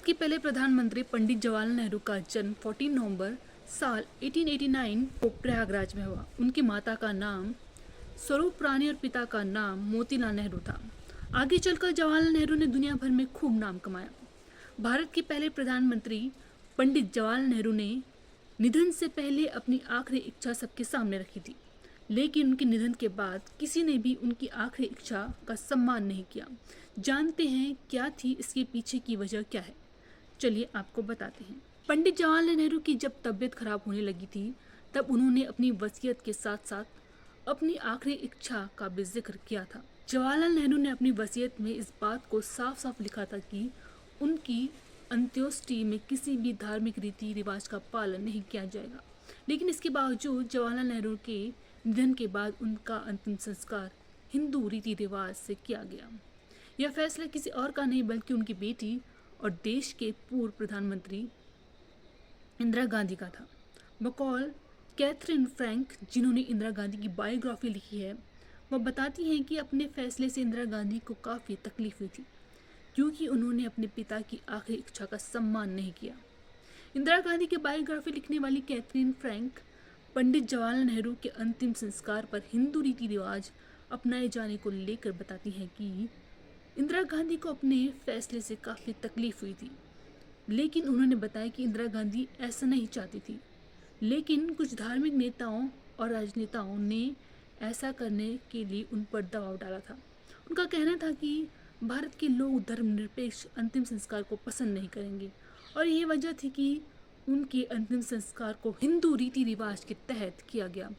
के पहले प्रधानमंत्री पंडित जवाहरलाल नेहरू का जन्म 14 नवंबर साल 1889 को प्रयागराज में हुआ। उनकी माता का नाम स्वरूप रानी और पिता का नाम मोतीलाल नेहरू था। आगे चलकर जवाहरलाल नेहरू ने दुनिया भर में खूब नाम कमाया। भारत के पहले प्रधानमंत्री पंडित जवाहरलाल नेहरू ने निधन से पहले अपनी आखिरी इच्छा सबके सामने रखी थी, लेकिन उनके निधन के बाद किसी ने भी उनकी आखिरी इच्छा का सम्मान नहीं किया। जानते हैं क्या थी इसके पीछे की वजह क्या है? चलिए आपको बताते हैं। पंडित जवाहरलाल नेहरू की जब तबीयत खराब होने लगी थी, तब उन्होंने अपनी वसीयत के साथ साथ अपनी आखिरी इच्छा का भी जिक्र किया था। जवाहरलाल नेहरू ने अपनी वसीयत में इस बात को साफ साफ लिखा था कि उनकी अंत्येष्टि में किसी भी धार्मिक रीति रिवाज का पालन नहीं किया जाएगा। लेकिन इसके बावजूद जवाहरलाल नेहरू के निधन के बाद उनका अंतिम संस्कार हिंदू रीति रिवाज से किया गया। यह फैसला किसी और का नहीं बल्कि उनकी बेटी और देश के पूर्व प्रधानमंत्री इंदिरा गांधी का था। बकौल कैथरीन फ्रैंक, जिन्होंने इंदिरा गांधी की बायोग्राफी लिखी है, वह बताती हैं कि अपने फैसले से इंदिरा गांधी को काफ़ी तकलीफ हुई थी, क्योंकि उन्होंने अपने पिता की आखिरी इच्छा का सम्मान नहीं किया। इंदिरा गांधी की बायोग्राफी लिखने वाली कैथरीन फ्रैंक पंडित जवाहरलाल नेहरू के अंतिम संस्कार पर हिंदू रीति रिवाज अपनाए जाने को लेकर बताती हैं कि इंदिरा गांधी को अपने फैसले से काफ़ी तकलीफ हुई थी, लेकिन उन्होंने बताया कि इंदिरा गांधी ऐसा नहीं चाहती थी, लेकिन कुछ धार्मिक नेताओं और राजनेताओं ने ऐसा करने के लिए उन पर दबाव डाला था। उनका कहना था कि भारत के लोग धर्मनिरपेक्ष अंतिम संस्कार को पसंद नहीं करेंगे, और यही वजह थी कि उनके अंतिम संस्कार को हिंदू रीति रिवाज के तहत किया गया।